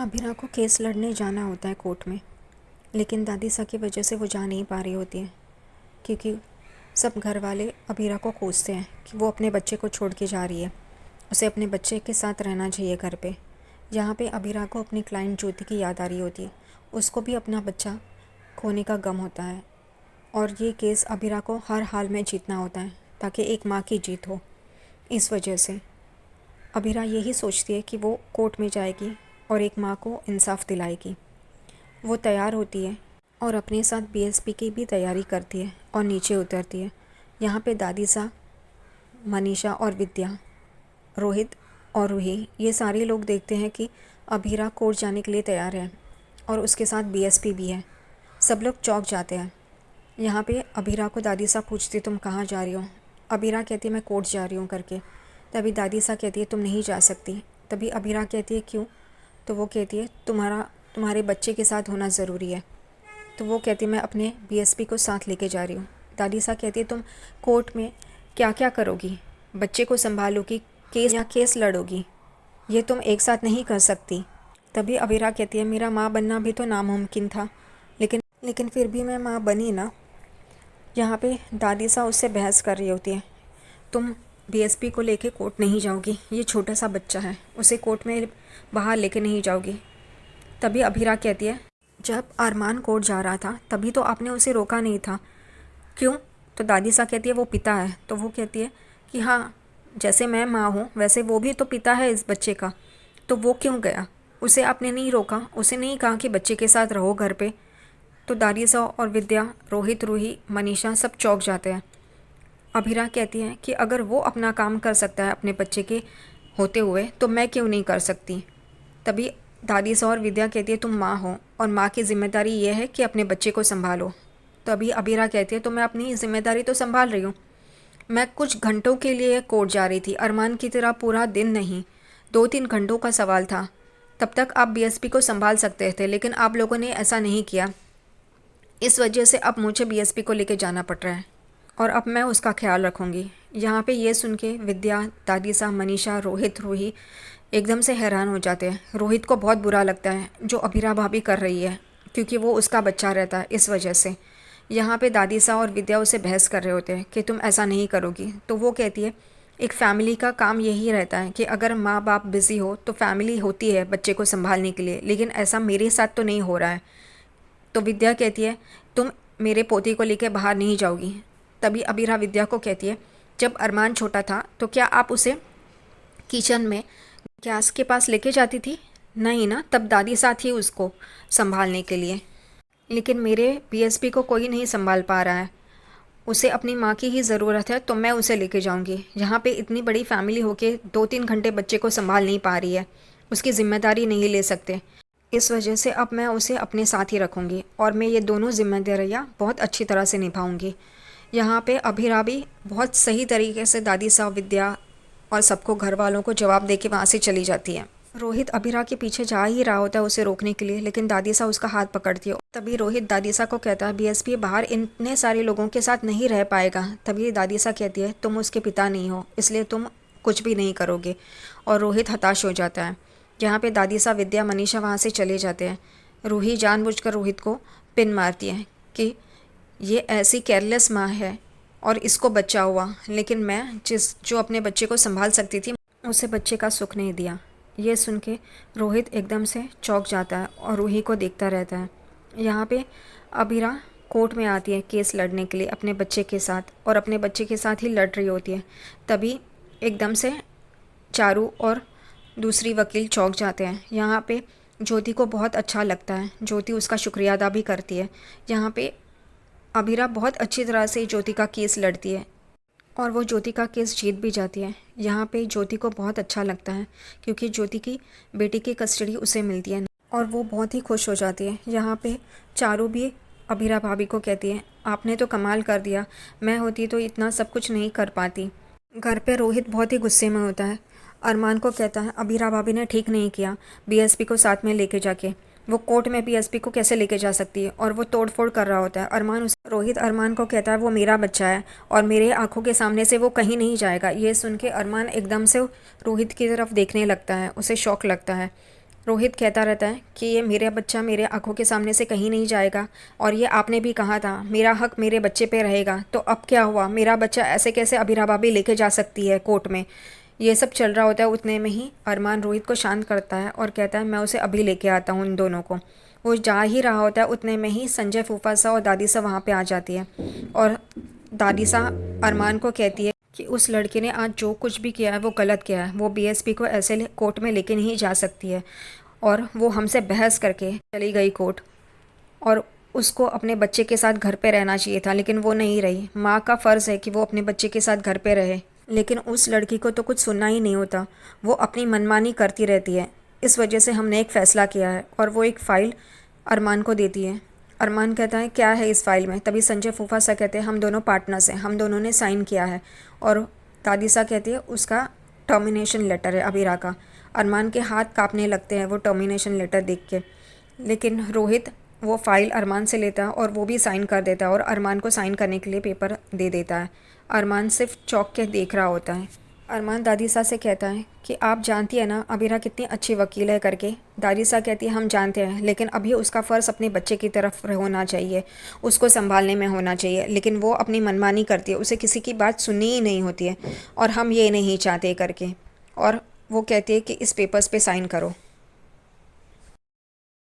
अभिरा को केस लड़ने जाना होता है कोर्ट में, लेकिन दादी सा की वजह से वो जा नहीं पा रही होती है क्योंकि सब घर वाले अभिरा को कोसते हैं कि वो अपने बच्चे को छोड़ के जा रही है। उसे अपने बच्चे के साथ रहना चाहिए घर पे। यहाँ पे अभिरा को अपनी क्लाइंट ज्योति की याद आ रही होती है। उसको भी अपना बच्चा खोने का गम होता है और ये केस अभिरा को हर हाल में जीतना होता है ताकि एक माँ की जीत हो। इस वजह से अभिरा यही सोचती है कि वो कोर्ट में जाएगी और एक माँ को इंसाफ दिलाएगी। वो तैयार होती है और अपने साथ बीएसपी की भी तैयारी करती है और नीचे उतरती है। यहाँ पे दादी सा, मनीषा और विद्या, रोहित और रूही, ये सारे लोग देखते हैं कि अभिरा कोर्ट जाने के लिए तैयार है और उसके साथ बीएसपी भी है। सब लोग चौंक जाते हैं। यहाँ पे अभिरा को दादी सा पूछती, तुम कहाँ जा रही हो? अभिरा कहती है मैं कोर्ट जा रही हूँ करके। तभी दादी सा कहती है तुम नहीं जा सकती। तभी अभिरा कहती है क्यों? तो वो कहती है तुम्हारे बच्चे के साथ होना ज़रूरी है। तो वो कहती है मैं अपने बीएसपी को साथ लेके जा रही हूँ। दादी सा कहती है तुम कोर्ट में क्या क्या करोगी? बच्चे को संभालोगी, केस लड़ोगी? ये तुम एक साथ नहीं कर सकती। तभी अभिरा कहती है मेरा माँ बनना भी तो नामुमकिन था, लेकिन फिर भी मैं माँ बनी ना। यहाँ पे दादी सा उससे बहस कर रही होती है, तुम बीएसपी को लेके कोर्ट नहीं जाओगी, ये छोटा सा बच्चा है, उसे कोर्ट में बाहर लेके नहीं जाओगी। तभी अभिरा कहती है जब अरमान कोर्ट जा रहा था तभी तो आपने उसे रोका नहीं था, क्यों? तो दादी सा कहती है वो पिता है। तो वो कहती है कि हाँ, जैसे मैं माँ हूँ वैसे वो भी तो पिता है इस बच्चे का, तो वो क्यों गया? उसे आपने नहीं रोका, उसे नहीं कहा कि बच्चे के साथ रहो घर पे। तो दादी सा और विद्या, रोहित, रूही, मनीषा सब चौंक जाते हैं। अभिरा कहती है कि अगर वो अपना काम कर सकता है अपने बच्चे के होते हुए तो मैं क्यों नहीं कर सकती। तभी दादी सा और विद्या कहती है तुम माँ हो और माँ की जिम्मेदारी ये है कि अपने बच्चे को संभालो। तभी अभिरा कहती है तो मैं अपनी जिम्मेदारी तो संभाल रही हूँ। मैं कुछ घंटों के लिए कोर्ट जा रही थी, अरमान की तरह पूरा दिन नहीं, 2-3 घंटों का सवाल था। तब तक आप बीएसपी को संभाल सकते थे, लेकिन आप लोगों ने ऐसा नहीं किया। इस वजह से अब मुझे बीएसपी को लेके जाना पड़ रहा है और अब मैं उसका ख्याल रखूँगी। यहाँ पे ये सुन के विद्या, दादी सा, मनीषा, रोहित, रूही एकदम से हैरान हो जाते हैं। रोहित को बहुत बुरा लगता है जो अभिरा भाभी कर रही है, क्योंकि वो उसका बच्चा रहता है। इस वजह से यहाँ पे दादी सा और विद्या उसे बहस कर रहे होते हैं कि तुम ऐसा नहीं करोगी। तो वो कहती है एक फैमिली का काम यही रहता है कि अगर माँ बाप बिज़ी हो तो फैमिली होती है बच्चे को संभालने के लिए, लेकिन ऐसा मेरे साथ तो नहीं हो रहा है। तो विद्या कहती है तुम मेरे पोते को लेकर बाहर नहीं जाओगी। तभी अभिरा विद्या को कहती है जब अरमान छोटा था तो क्या आप उसे किचन में गैस के पास लेके जाती थी? नहीं ना, तब दादी साथ थी उसको संभालने के लिए। लेकिन मेरे बीएसपी को कोई नहीं संभाल पा रहा है, उसे अपनी माँ की ही ज़रूरत है, तो मैं उसे लेके जाऊँगी। यहाँ पे इतनी बड़ी फैमिली होके 2-3 घंटे बच्चे को संभाल नहीं पा रही है, उसकी ज़िम्मेदारी नहीं ले सकते। इस वजह से अब मैं उसे अपने साथ ही रखूँगी और मैं ये दोनों जिम्मेदारियाँ बहुत अच्छी तरह से निभाऊँगी। यहाँ पे अभिरा भी बहुत सही तरीके से दादी साहब, विद्या और सबको, घर वालों को जवाब दे के वहाँ से चली जाती है। रोहित अभिरा के पीछे जा ही रहा होता है उसे रोकने के लिए, लेकिन दादी सा उसका हाथ पकड़ती है। तभी रोहित दादी सा को कहता है बीएसपी बाहर इतने सारे लोगों के साथ नहीं रह पाएगा। तभी दादी सा कहती है तुम उसके पिता नहीं हो, इसलिए तुम कुछ भी नहीं करोगे। और रोहित हताश हो जाता है। यहाँ पे दादी सा, विद्या, मनीषा वहाँ से चले जाते हैं। रूही जानबूझकर रोहित को पिन मारती है कि ये ऐसी केयरलेस माँ है और इसको बच्चा हुआ, लेकिन मैं जो अपने बच्चे को संभाल सकती थी उसे बच्चे का सुख नहीं दिया। ये सुन के रोहित एकदम से चौंक जाता है और रूही को देखता रहता है। यहाँ पे अभिरा कोर्ट में आती है केस लड़ने के लिए अपने बच्चे के साथ, और अपने बच्चे के साथ ही लड़ रही होती है। तभी एकदम से चारू और दूसरी वकील चौंक जाते हैं। यहाँ पे ज्योति को बहुत अच्छा लगता है, ज्योति उसका शुक्रिया अदा भी करती है। यहाँ पे अभिरा बहुत अच्छी तरह से ज्योति का केस लड़ती है और वो ज्योति का केस जीत भी जाती है। यहाँ पे ज्योति को बहुत अच्छा लगता है क्योंकि ज्योति की बेटी की कस्टडी उसे मिलती है और वो बहुत ही खुश हो जाती है। यहाँ पे चारू भी अभिरा भाभी को कहती है आपने तो कमाल कर दिया, मैं होती तो इतना सब कुछ नहीं कर पाती। घर पे रोहित बहुत ही गुस्से में होता है। अरमान को कहता है अभिरा भाभी ने ठीक नहीं किया बीएसपी को साथ में लेके जाके, वो कोर्ट में बीएसपी को कैसे लेके जा सकती है, और वो तोड़फोड़ कर रहा होता है। रोहित अरमान को कहता है वो मेरा बच्चा है और मेरे आंखों के सामने से वो कहीं नहीं जाएगा। ये सुन के अरमान एकदम से रोहित की तरफ देखने लगता है, उसे शौक लगता है। रोहित कहता रहता है कि ये मेरा बच्चा मेरे आंखों के सामने से कहीं नहीं जाएगा, और ये आपने भी कहा था मेरा हक मेरे बच्चे पे रहेगा, तो अब क्या हुआ, मेरा बच्चा ऐसे कैसे अबीरा भाभी लेके जा सकती है कोर्ट में। ये सब चल रहा होता है, उतने में ही अरमान रोहित को शांत करता है और कहता है मैं उसे अभी लेके आता हूँ इन दोनों को। वो जा ही रहा होता है, उतने में ही संजय फूफा सा और दादी सा वहाँ पे आ जाती है। और दादी सा अरमान को कहती है कि उस लड़के ने आज जो कुछ भी किया है वो गलत किया है, वो बीएसपी को ऐसे कोर्ट में लेके नहीं जा सकती है। और वो हमसे बहस करके चली गई कोर्ट, और उसको अपने बच्चे के साथ घर पे रहना चाहिए था, लेकिन वो नहीं रही। माँ का फ़र्ज़ है कि वो अपने बच्चे के साथ घर पे रहे, लेकिन उस लड़की को तो कुछ सुनना ही नहीं होता, वो अपनी मनमानी करती रहती है। इस वजह से हमने एक फ़ैसला किया है, और वो एक फ़ाइल अरमान को देती है। अरमान कहता है क्या है इस फाइल में, तभी संजय फूफा सा कहते हैं हम दोनों पार्टनर्स हैं, हम दोनों ने साइन किया है। और दादी सा कहती है उसका टर्मिनेशन लेटर है अबीरा का। अरमान के हाथ कांपने लगते हैं वो टर्मिनेशन लेटर देख के, लेकिन रोहित वो फाइल अरमान से लेता है और वो भी साइन कर देता है और अरमान को साइन करने के लिए पेपर दे देता है। अरमान सिर्फ चौंक के देख रहा होता है। अरमान दादी सा से कहता है कि आप जानती है ना अबीरा कितनी अच्छी वकील है करके। दादी सा कहती है हम जानते हैं, लेकिन अभी उसका फ़र्ज़ अपने बच्चे की तरफ होना चाहिए, उसको संभालने में होना चाहिए, लेकिन वो अपनी मनमानी करती है, उसे किसी की बात सुननी ही नहीं होती है, और हम ये नहीं चाहते करके। और वो कहती है कि इस पेपर्स पे साइन करो।